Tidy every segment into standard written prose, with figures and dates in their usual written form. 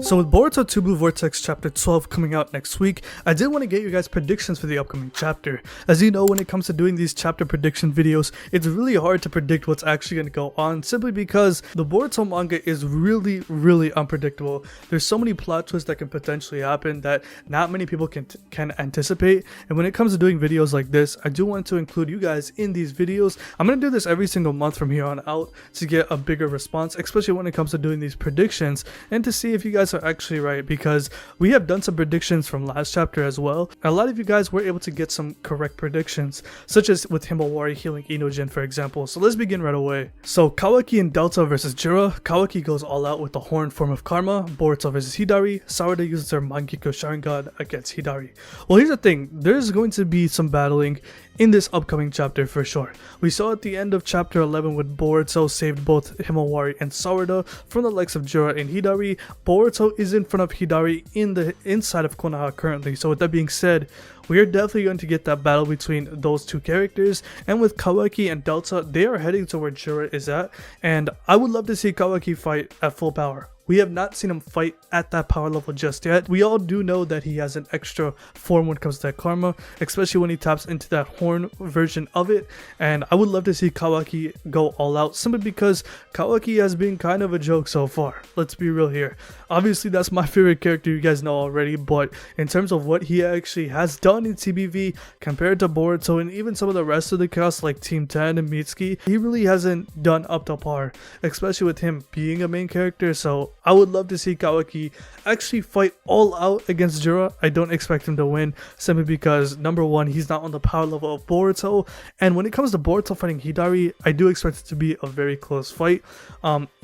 So with Boruto 2 Blue Vortex Chapter 12 coming out next week, I did want to get you guys predictions for the upcoming chapter. As you know, when it comes to doing these chapter prediction videos, it's really hard to predict what's actually going to go on simply because the Boruto manga is really unpredictable. There's so many plot twists that can potentially happen that not many people can anticipate. And when it comes to doing videos like this, I do want to include you guys in these videos. I'm going to do this every single month from here on out to get a bigger response, especially when it comes to doing these predictions and to see if you guys are actually right, because we have done some predictions from last chapter as well. A lot of you guys were able to get some correct predictions, such as with Himawari healing Inojin, for example. So let's begin right away. So Kawaki and Delta versus Jura. Kawaki goes all out with the horn form of Karma. Boruto versus Hidari. Sarada uses her Mangekyo Sharingan against Hidari. Well, here's the thing, there's going to be some battling in this upcoming chapter for sure. We saw at the end of chapter 11 when Boruto saved both Himawari and Sarada from the likes of Jura and Hidari. Boruto is in front of Hidari in the inside of Konoha currently. So with that being said, we are definitely going to get that battle between those two characters. And with Kawaki and Delta, they are heading to where Jura is at. And I would love to see Kawaki fight at full power. We have not seen him fight at that power level just yet. We all do know that he has an extra form when it comes to that karma, especially when he taps into that horn version of it. And I would love to see Kawaki go all out simply because Kawaki has been kind of a joke so far. Let's be real here. Obviously, that's my favorite character, you guys know already, but in terms of what he actually has done in TBV compared to Boruto and even some of the rest of the cast like Team 10 and Mitsuki, he really hasn't done up to par, especially with him being a main character. So I would love to see Kawaki actually fight all out against Jura. I don't expect him to win simply because, number one, he's not on the power level of Boruto, and when it comes to Boruto fighting Hidari, I do expect it to be a very close fight,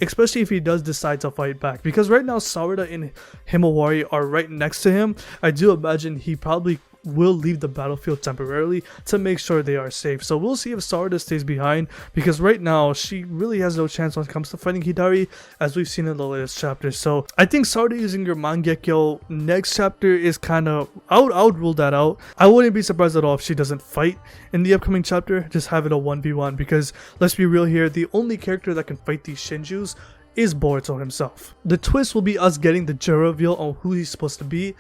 especially if he does decide to fight back, because right now Sarada and Himawari are right next to him. I do imagine he probably will leave the battlefield temporarily to make sure they are safe. So we'll see if Sarada stays behind, because right now she really has no chance when it comes to fighting Hidari, as we've seen in the latest chapter. So I think Sarada using your Mangekyo next chapter is kind of, I would rule that out. I wouldn't be surprised at all if she doesn't fight in the upcoming chapter. Just have it a 1v1, because let's be real here, the only character that can fight these Shinjus is Boruto himself. The twist will be us getting the Jura reveal on who he's supposed to be,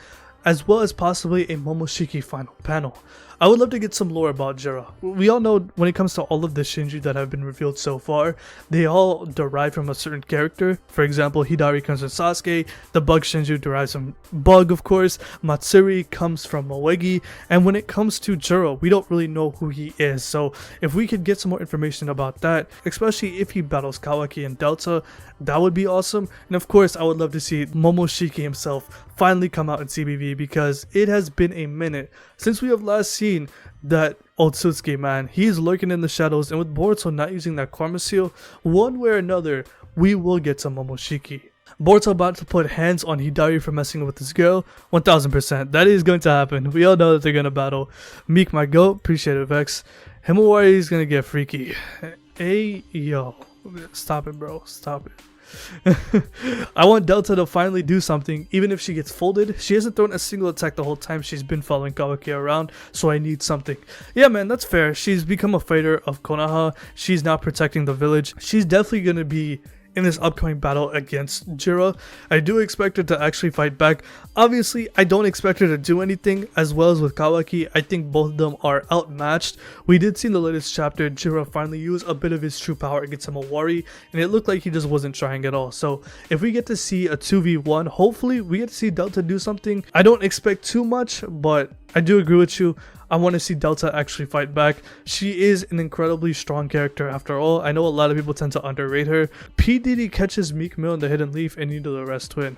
as well as possibly a Momoshiki final panel. I would love to get some lore about Jura. We all know when it comes to all of the Shinju that have been revealed so far, they all derive from a certain character. For example, Hidari comes from Sasuke, the Bug Shinju derives from Bug, of course, Matsuri comes from Moegi, and when it comes to Jura, we don't really know who he is. So if we could get some more information about that, especially if he battles Kawaki and Delta, that would be awesome. And of course, I would love to see Momoshiki himself finally come out in CBV, because it has been a minute since we have last seen that Otsutsuki, man. He's lurking in the shadows, and with Boruto not using that karma seal, one way or another, we will get some Momoshiki. Boruto about to put hands on Hidari for messing with this girl. 1000%. That is going to happen. We all know that they're going to battle. Meek, my goat. Appreciate it, Vex. Himawari is going to get freaky. Hey, yo. Stop it, bro. Stop it. I want Delta to finally do something, even if she gets folded. She hasn't thrown a single attack the whole time she's been following Kawaki around, so I need something. Yeah, man, that's fair. She's become a fighter of Konoha. She's now protecting the village. She's definitely going to be in this upcoming battle against Jura. I do expect her to actually fight back. Obviously, I don't expect her to do anything, as well as with Kawaki. I think both of them are outmatched. We did see in the latest chapter Jura finally use a bit of his true power against Himawari, and it looked like he just wasn't trying at all. So if we get to see a 2v1, hopefully we get to see Delta do something. I don't expect too much, but I do agree with you. I want to see Delta actually fight back. She is an incredibly strong character after all. I know a lot of people tend to underrate her. P. Diddy catches Meek Mill in the Hidden Leaf and neither the rest win.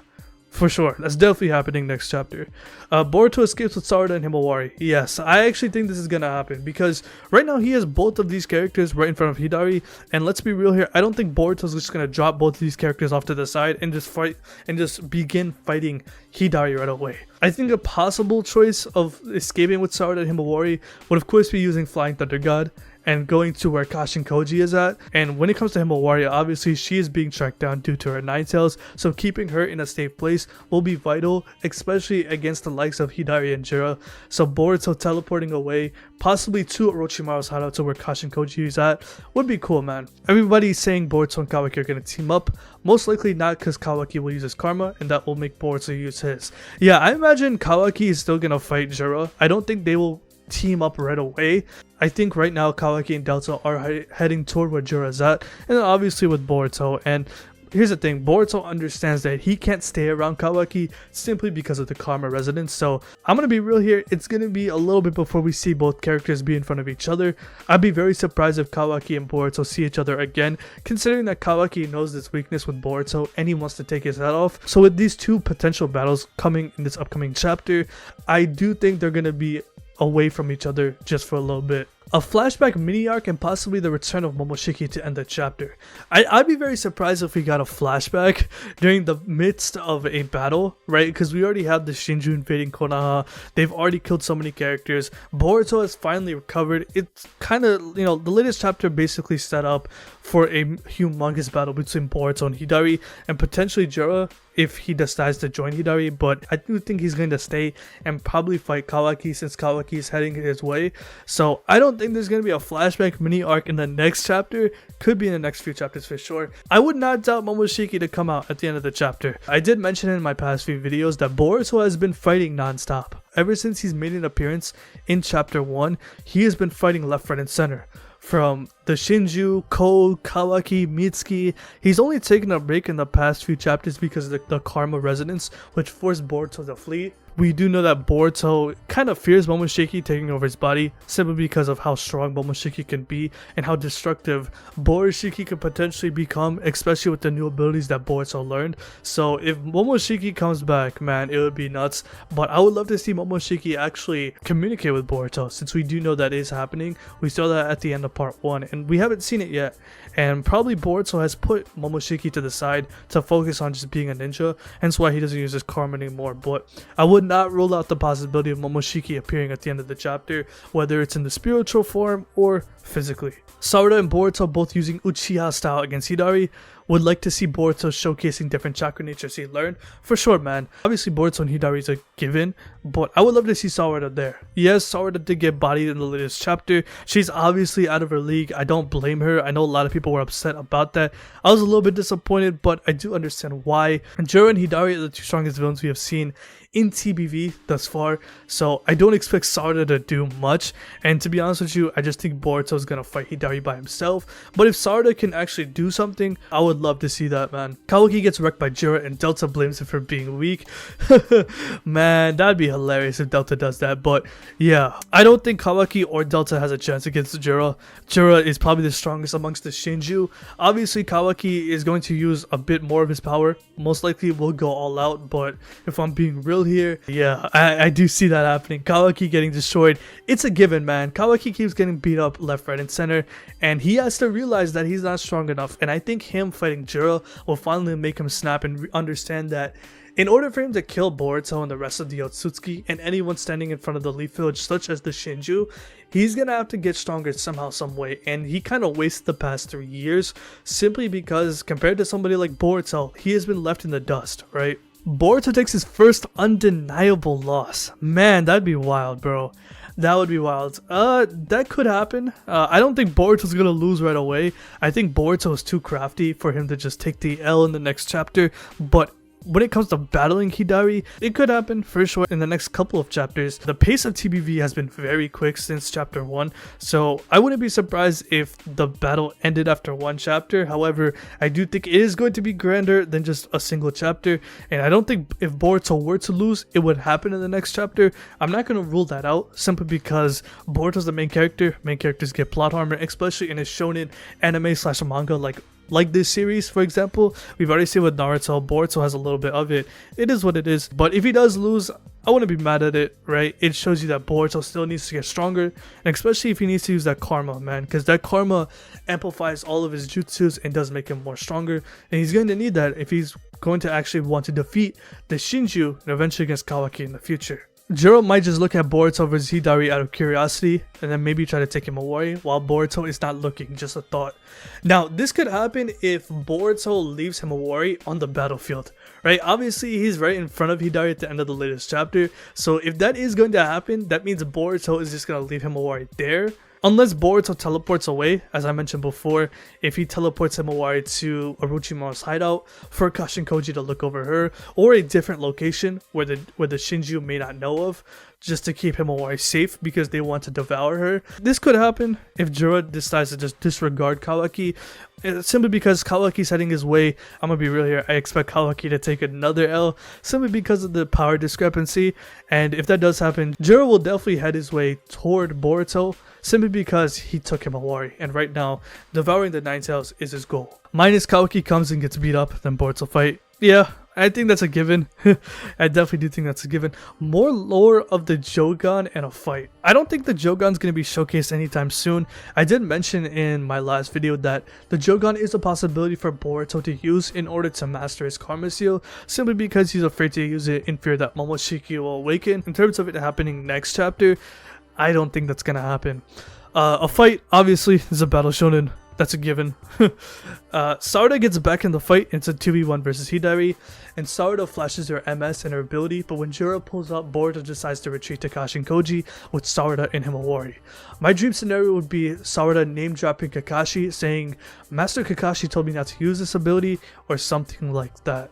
For sure, that's definitely happening next chapter. Boruto escapes with Sarada and Himawari. Yes, I actually think this is gonna happen, because right now he has both of these characters right in front of Hidari, and let's be real here, I don't think Boruto's just gonna drop both of these characters off to the side and just fight and just begin fighting Hidari right away. I think a possible choice of escaping with Sarada and Himawari would of course be using Flying Thunder God and going to where Kashi and Koji is at. And when it comes to Himawari, obviously she is being tracked down due to her Nine Tails, so keeping her in a safe place will be vital, especially against the likes of Hidari and Jura. So Boruto teleporting away, possibly to Orochimaru's hideout to where Kashi and Koji is at, would be cool, man. Everybody's saying Boruto and Kawaki are going to team up. Most likely not, because Kawaki will use his karma and that will make Boruto use his. Yeah, I imagine Kawaki is still going to fight Jura. I don't think they will team up right away. I think right now Kawaki and Delta are heading toward where Jura's at, and then obviously with Boruto. And here's the thing, Boruto understands that he can't stay around Kawaki simply because of the karma resonance. So I'm gonna be real here, it's gonna be a little bit before we see both characters be in front of each other. I'd be very surprised if Kawaki and Boruto see each other again, considering that Kawaki knows this weakness with Boruto and he wants to take his head off. So with these two potential battles coming in this upcoming chapter, I do think they're gonna be away from each other just for a little bit. A flashback mini arc and possibly the return of Momoshiki to end the chapter. I'd be very surprised if we got a flashback during the midst of a battle, right? Because we already have the Shinju invading Konoha. They've already killed so many characters. Boruto has finally recovered. It's kind of, you know, the latest chapter basically set up for a humongous battle between Boruto and Hidari, and potentially Jura if he decides to join Hidari. But I do think he's going to stay and probably fight Kawaki, since Kawaki is heading his way. So I don't think there's going to be a flashback mini arc in the next chapter. Could be in the next few chapters for sure. I would not doubt Momoshiki to come out at the end of the chapter. I did mention in my past few videos that Boruto has been fighting non-stop. Ever since he's made an appearance in chapter 1, he has been fighting left, right, and center. From the Shinju, Ko, Kawaki, Mitsuki. He's only taken a break in the past few chapters because of the karma resonance, which forced Boruto to flee. We do know that Boruto kind of fears Momoshiki taking over his body, simply because of how strong Momoshiki can be and how destructive Borushiki could potentially become, especially with the new abilities that Boruto learned. So if Momoshiki comes back, man, it would be nuts. But I would love to see Momoshiki actually communicate with Boruto, since we do know that is happening. We saw that at the end of part 1, and we haven't seen it yet. And probably Boruto has put Momoshiki to the side to focus on just being a ninja, hence why he doesn't use his karma anymore. But I would not rule out the possibility of Momoshiki appearing at the end of the chapter, whether it's in the spiritual form or physically. Sarada and Boruto both using Uchiha style against Hidari. Would like to see Boruto showcasing different chakra natures he learned. For sure, man. Obviously, Boruto and Hidari is a given, but I would love to see Sarada there. Yes, Sarada did get bodied in the latest chapter. She's obviously out of her league. I don't blame her. I know a lot of people were upset about that. I was a little bit disappointed, but I do understand why. And Jura and Hidari are the two strongest villains we have seen in TBV thus far, so I don't expect Sarada to do much. And to be honest with you, I just think Boruto is gonna fight Hidari by himself. But if Sarada can actually do something, I would love to see that, man. Kawaki gets wrecked by Jura and Delta blames him for being weak. Man, that'd be hilarious if Delta does that. But yeah, I don't think Kawaki or Delta has a chance against Jura. Jura is probably the strongest amongst the Shinju. Obviously, Kawaki is going to use a bit more of his power. Most likely will go all out, but if I'm being real here, yeah, I do see that happening. Kawaki getting destroyed, it's a given, man. Kawaki keeps getting beat up left, right, and center, and he has to realize that he's not strong enough. And I think him fighting Jura will finally make him snap and understand that in order for him to kill Boruto and the rest of the Otsutsuki and anyone standing in front of the Leaf Village such as the Shinju, he's gonna have to get stronger somehow, some way. And he kind of wasted the past 3 years simply because compared to somebody like Boruto, he has been left in the dust, right? Boruto takes his first undeniable loss. Man, that'd be wild, bro. That would be wild. That could happen. I don't think Boruto's gonna lose right away. I think Boruto is too crafty for him to just take the L in the next chapter. But when it comes to battling Hidari, it could happen for sure in the next couple of chapters. The pace of TBV has been very quick since chapter 1, so I wouldn't be surprised if the battle ended after 1 chapter. However, I do think it is going to be grander than just a single chapter, and I don't think if Boruto were to lose, it would happen in the next chapter. I'm not going to rule that out simply because Boruto's the main character. Main characters get plot armor, especially in a shonen anime / manga like this series, for example. We've already seen with Naruto, Boruto has a little bit of it. It is what it is. But if he does lose, I wouldn't be mad at it, right? It shows you that Boruto still needs to get stronger, and especially if he needs to use that karma, man, because that karma amplifies all of his jutsus and does make him more stronger, and he's going to need that if he's going to actually want to defeat the Shinju and eventually against Kawaki in the future. Jura might just look at Boruto versus Hidari out of curiosity and then maybe try to take him away while Boruto is not looking, just a thought. Now, this could happen if Boruto leaves Himawari on the battlefield, right? Obviously, he's right in front of Hidari at the end of the latest chapter, so if that is going to happen, that means Boruto is just going to leave Himawari there. Unless Boruto teleports away, as I mentioned before, if he teleports Himawari to Orochimaru's hideout for Kakashi and Koji to look over her, or a different location where the Shinju may not know of, just to keep Himawari safe because they want to devour her. This could happen if Jura decides to just disregard Kawaki, simply because Kawaki's heading his way. I'm gonna be real here, I expect Kawaki to take another L simply because of the power discrepancy, and if that does happen, Jura will definitely head his way toward Boruto simply because he took Himawari, and right now devouring the Nine Tails is his goal. Minus Kawaki comes and gets beat up, then Boruto fight. Yeah, I think that's a given. I definitely do think that's a given. More lore of the Jogan and a fight. I don't think the Jogan's going to be showcased anytime soon. I did mention in my last video that the Jogan is a possibility for Boruto to use in order to master his Karma Seal, simply because he's afraid to use it in fear that Momoshiki will awaken. In terms of it happening next chapter, I don't think that's going to happen. A fight, obviously, is a battle shonen. That's a given. Sarada gets back in the fight. It's a 2v1 versus Hidari, and Sarada flashes her MS and her ability, but when Jura pulls up, Boruto decides to retreat to Kakashi and Koji with Sarada and Himawari. My dream scenario would be Sarada name dropping Kakashi, saying, "Master Kakashi told me not to use this ability," or something like that.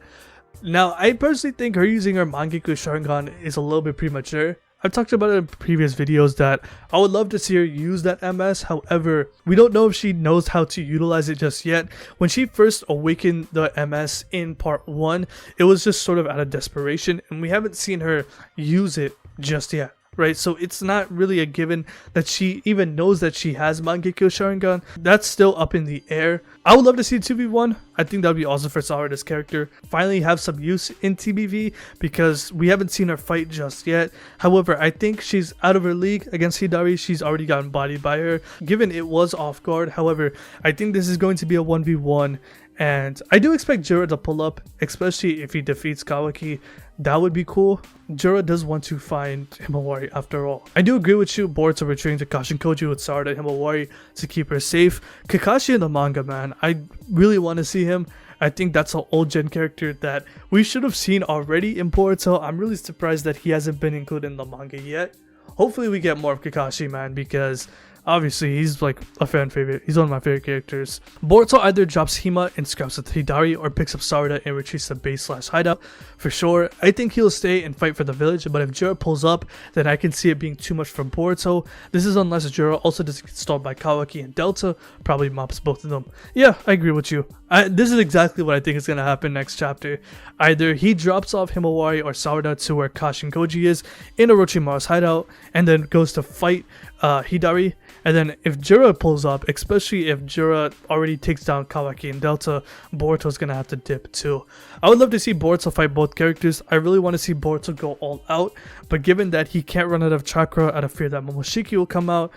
Now, I personally think her using her Mangekyou Sharingan is a little bit premature. I've talked about it in previous videos that I would love to see her use that MS, however, we don't know if she knows how to utilize it just yet. When she first awakened the MS in part 1, it was just sort of out of desperation, and we haven't seen her use it just yet. Right, so it's not really a given that she even knows that she has Mangekyou Sharingan. That's still up in the air. I would love to see 2v1. I think that would be awesome for Sarada's character. Finally have some use in TBV because we haven't seen her fight just yet. However, I think she's out of her league against Hidari. She's already gotten bodied by her, given it was off guard. However, I think this is going to be a 1v1. And I do expect Jura to pull up, especially if he defeats Kawaki. That would be cool. Jura does want to find Himawari after all. I do agree with you, Boruto retreating to Kakashi and Koji with Sarada and Himawari to keep her safe. Kakashi in the manga, man, I really want to see him. I think that's an old gen character that we should have seen already in Boruto. I'm really surprised that he hasn't been included in the manga yet. Hopefully we get more of Kakashi, man, because obviously he's like a fan favorite. He's one of my favorite characters. Boruto either drops Hima and scraps with Hidari or picks up Sarada and retreats to base/hideout. For sure, I think he'll stay and fight for the village, but if Jura pulls up, then I can see it being too much for Boruto. This is unless Jura also doesn't get stalled by Kawaki and Delta, probably mops both of them. Yeah, I agree with you. This is exactly what I think is going to happen next chapter. Either he drops off Himawari or Sarada to where Kakashi and Koji is in Orochimaru's hideout and then goes to fight Hidari. And then if Jura pulls up, especially if Jura already takes down Kawaki and Delta, Boruto's going to have to dip too. I would love to see Boruto fight both characters. I really want to see Boruto go all out, but given that he can't run out of chakra out of fear that Momoshiki will come out,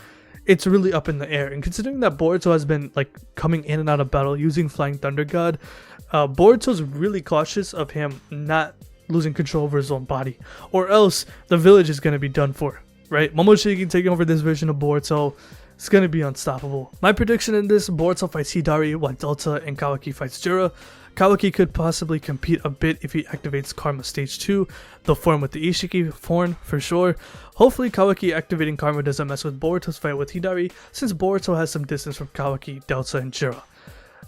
it's really up in the air. And considering that Boruto has been like coming in and out of battle using Flying Thunder God, Boruto's really cautious of him not losing control over his own body, or else the village is going to be done for, right? Momoshiki taking over this version of Boruto, it's going to be unstoppable. My prediction in this, Boruto fights Hidari while Delta and Kawaki fights Jura. Kawaki could possibly compete a bit if he activates Karma Stage 2, the form with the Ishiki form for sure. Hopefully Kawaki activating Karma doesn't mess with Boruto's fight with Hidari, since Boruto has some distance from Kawaki, Delta, and Jura.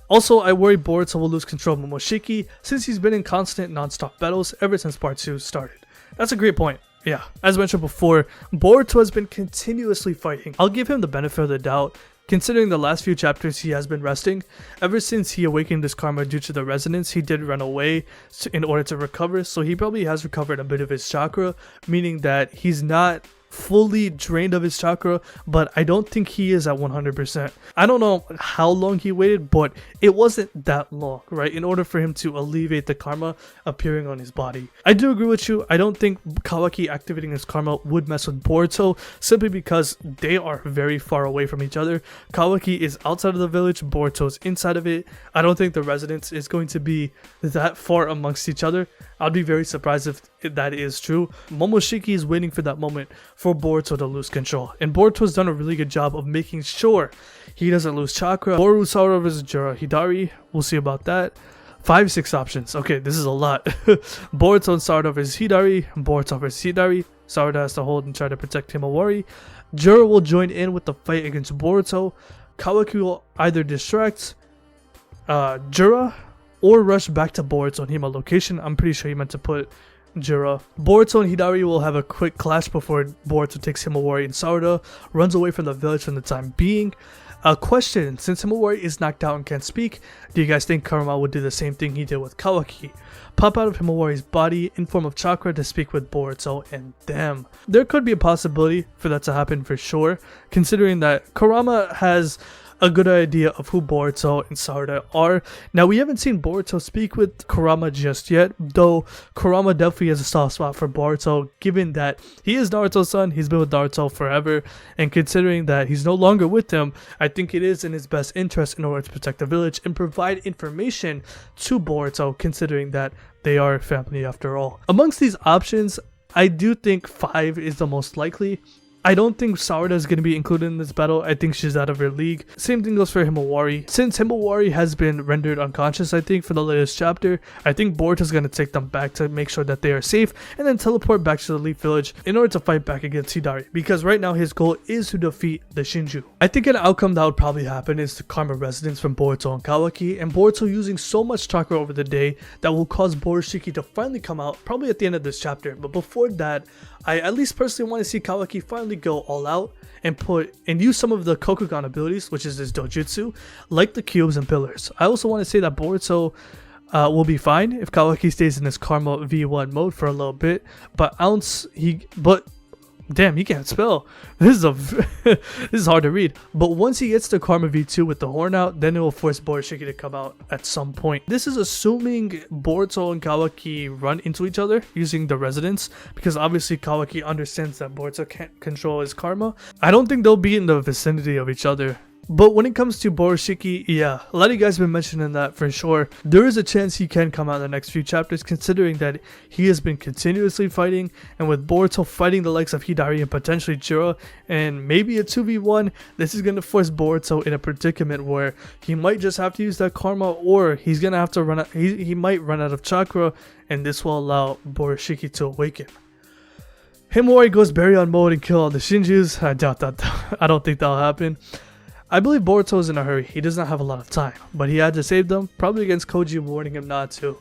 Also, I worry Boruto will lose control of Momoshiki, since he's been in constant non-stop battles ever since part 2 started. That's a great point. Yeah, as mentioned before, Boruto has been continuously fighting. I'll give him the benefit of the doubt, considering the last few chapters he has been resting. Ever since he awakened his karma due to the resonance, he did run away in order to recover, so he probably has recovered a bit of his chakra, meaning that he's not fully drained of his chakra, but I don't think he is at 100%. I don't know how long he waited, but it wasn't that long, right, in order for him to alleviate the karma appearing on his body. I do agree with you. I don't think Kawaki activating his karma would mess with Boruto, simply because they are very far away from each other. Kawaki is outside of the village, Boruto's inside of it. I don't think the residence is going to be that far amongst each other. I'd be very surprised if that is true. Momoshiki is waiting for that moment for Boruto to lose control, and Boruto's done a really good job of making sure he doesn't lose chakra. Boruto Sarada versus Jura Hidari, we'll see about that. 5-6 options. Okay, this is a lot. Boruto and Sarada versus Hidari. Boruto versus Hidari. Sarada has to hold and try to protect Himawari. Jura will join in with the fight against Boruto. Kawaki will either distract Jura or rush back to Boruto and Hima location. I'm pretty sure he meant to put Jura. Boruto and Hidari will have a quick clash before Boruto takes Himawari, and Sarada runs away from the village for the time being. A question: since Himawari is knocked out and can't speak, do you guys think Kurama would do the same thing he did with Kawaki? Pop out of Himawari's body in form of chakra to speak with Boruto and them. There could be a possibility for that to happen for sure, considering that Kurama has a good idea of who Boruto and Sarada are. Now, we haven't seen Boruto speak with Kurama just yet, though Kurama definitely has a soft spot for Boruto, given that he is Naruto's son, he's been with Naruto forever, and considering that he's no longer with him, I think it is in his best interest in order to protect the village and provide information to Boruto, considering that they are family after all. Amongst these options, I do think 5 is the most likely. I don't think Sarada is going to be included in this battle. I think she's out of her league. Same thing goes for Himawari. Since Himawari has been rendered unconscious, I think, for the latest chapter, I think Boruto is going to take them back to make sure that they are safe and then teleport back to the Leaf Village in order to fight back against Hidari, because right now his goal is to defeat the Shinju. I think an outcome that would probably happen is the karma residence from Boruto and Kawaki, and Boruto using so much chakra over the day that will cause Momoshiki to finally come out, probably at the end of this chapter. But before that, I at least personally want to see Kawaki finally go all out and use some of the Kokugan abilities, which is his dojutsu, like the cubes and pillars. I also want to say that Boruto will be fine if Kawaki stays in his Karma V1 mode for a little bit, but damn, he can't spell. This is hard to read. But once he gets to Karma V2 with the horn out, then it will force Momoshiki to come out at some point. This is assuming Boruto and Kawaki run into each other using the residence, because obviously Kawaki understands that Boruto can't control his karma. I don't think they'll be in the vicinity of each other. But when it comes to Momoshiki, yeah, a lot of you guys have been mentioning that for sure. There is a chance he can come out in the next few chapters, considering that he has been continuously fighting, and with Boruto fighting the likes of Hidari and potentially Jura, and maybe a 2v1, this is going to force Boruto in a predicament where he might just have to use that karma, or he's going to have to run out, he might run out of chakra, and this will allow Momoshiki to awaken. Himawari goes Baryon mode and kill all the Shinjus. I doubt that. I don't think that'll happen. I believe Boruto is in a hurry. He does not have a lot of time, but he had to save them, probably against Koji warning him not to.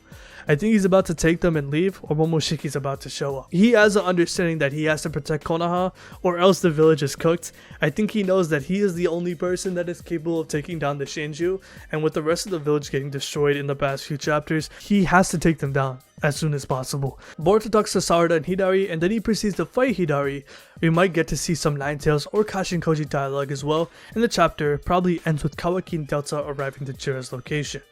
I think he's about to take them and leave, or Momoshiki's about to show up. He has an understanding that he has to protect Konoha, or else the village is cooked. I think he knows that he is the only person that is capable of taking down the Shinju, and with the rest of the village getting destroyed in the past few chapters, he has to take them down as soon as possible. Boruto talks to Sarada and Hidari, and then he proceeds to fight Hidari. We might get to see some Nine Tails or Kashin Koji dialogue as well, and the chapter probably ends with Kawaki and Delta arriving to Jura's location.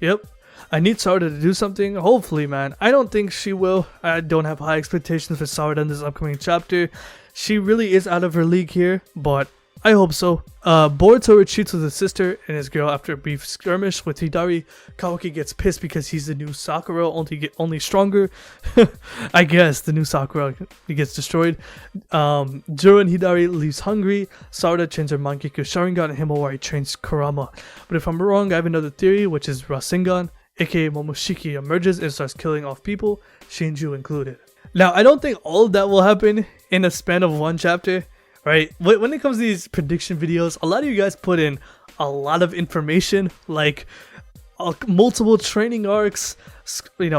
Yep, I need Sarada to do something, hopefully, man. I don't think she will. I don't have high expectations for Sarada in this upcoming chapter. She really is out of her league here, but I hope so. Boruto retreats with his sister and his girl after a brief skirmish with Hidari. Kawaki gets pissed because he's the new Sakura, only stronger. I guess the new Sakura, he gets destroyed. Jura and Hidari leaves hungry. Sarada trains her Mangekyou Sharingan and Himawari trains Kurama. But if I'm wrong, I have another theory, which is Rasengan, aka Momoshiki, emerges and starts killing off people, Shinju included. Now, I don't think all of that will happen in a span of one chapter. Right, when it comes to these prediction videos, a lot of you guys put in a lot of information, like multiple training arcs,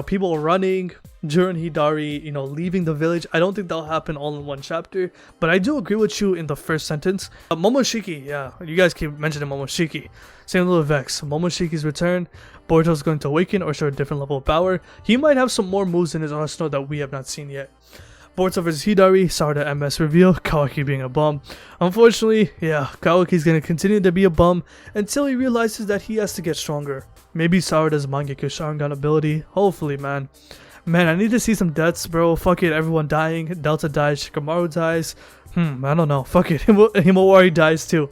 people running, Jura and Hidari, leaving the village. I don't think that'll happen all in one chapter, but I do agree with you in the first sentence. Momoshiki, yeah, you guys keep mentioning Momoshiki. Same little Vex. Momoshiki's return. Boruto's going to awaken or show a different level of power. He might have some more moves in his arsenal that we have not seen yet. Boruto vs Hidari, Sarada MS reveal, Kawaki being a bum. Unfortunately, yeah, Kawaki's gonna continue to be a bum until he realizes that he has to get stronger. Maybe Sarada's Mangekyo Sharingan ability, hopefully, man. Man, I need to see some deaths, bro. Fuck it, everyone dying. Delta dies, Shikamaru dies. I don't know. Fuck it, Himawari dies too.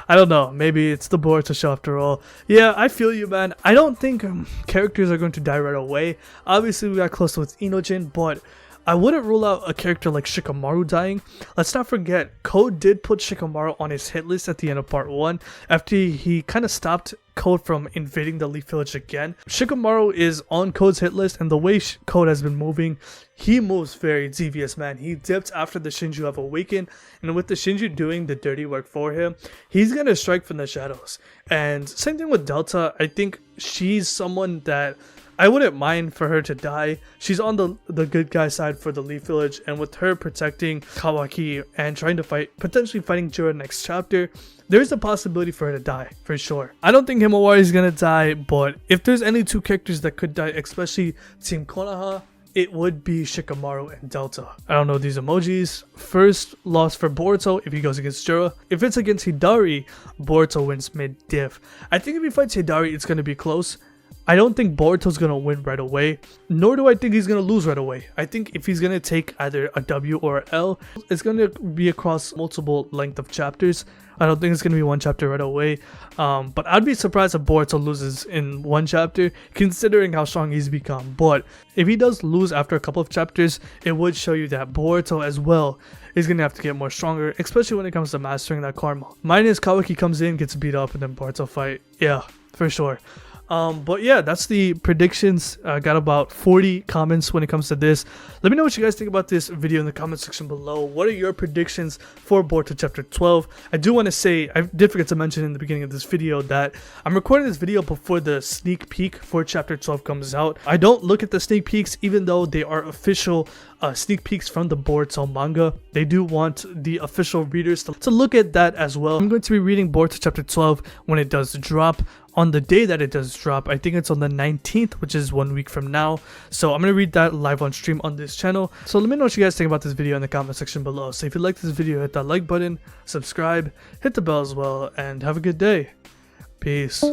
I don't know. Maybe it's the Boruto show after all. Yeah, I feel you, man. I don't think characters are going to die right away. Obviously, we got close with Inojin, but I wouldn't rule out a character like Shikamaru dying. Let's not forget, Code did put Shikamaru on his hit list at the end of part 1 after he kind of stopped Code from invading the Leaf Village again. Shikamaru is on Code's hit list, and the way Code has been moving, he moves very devious, man. He dipped after the Shinju have awakened, and with the Shinju doing the dirty work for him, he's gonna strike from the shadows. And same thing with Delta. I think she's someone that I wouldn't mind for her to die. She's on the good guy side for the Leaf Village, and with her protecting Kawaki and trying to fight, potentially fighting Jura next chapter, there's a possibility for her to die, for sure. I don't think Himawari is gonna die, but if there's any two characters that could die, especially Team Konoha, it would be Shikamaru and Delta. I don't know these emojis. First loss for Boruto if he goes against Jura. If it's against Hidari, Boruto wins mid-diff. I think if he fights Hidari, it's gonna be close. I don't think Boruto's gonna win right away, nor do I think he's gonna lose right away. I think if he's gonna take either a W or an L, it's gonna be across multiple length of chapters. I don't think it's gonna be one chapter right away, but I'd be surprised if Boruto loses in one chapter, considering how strong he's become. But if he does lose after a couple of chapters, it would show you that Boruto as well is gonna have to get more stronger, especially when it comes to mastering that karma. Minus Kawaki comes in, gets beat up, and then Boruto fight. Yeah, for sure. But yeah, that's the predictions. I got about 40 comments when it comes to this. Let me know what you guys think about this video in the comment section below. What are your predictions for Boruto Chapter 12? I do want to say, I did forget to mention in the beginning of this video that I'm recording this video before the sneak peek for Chapter 12 comes out. I don't look at the sneak peeks, even though they are official sneak peeks from the Boruto manga. They do want the official readers to look at that as well. I'm going to be reading Boruto Chapter 12 when it does drop. On the day that it does drop, I think it's on the 19th, which is 1 week from now. So I'm going to read that live on stream on this channel. So let me know what you guys think about this video in the comment section below. So if you like this video, hit that like button, subscribe, hit the bell as well, and have a good day. Peace.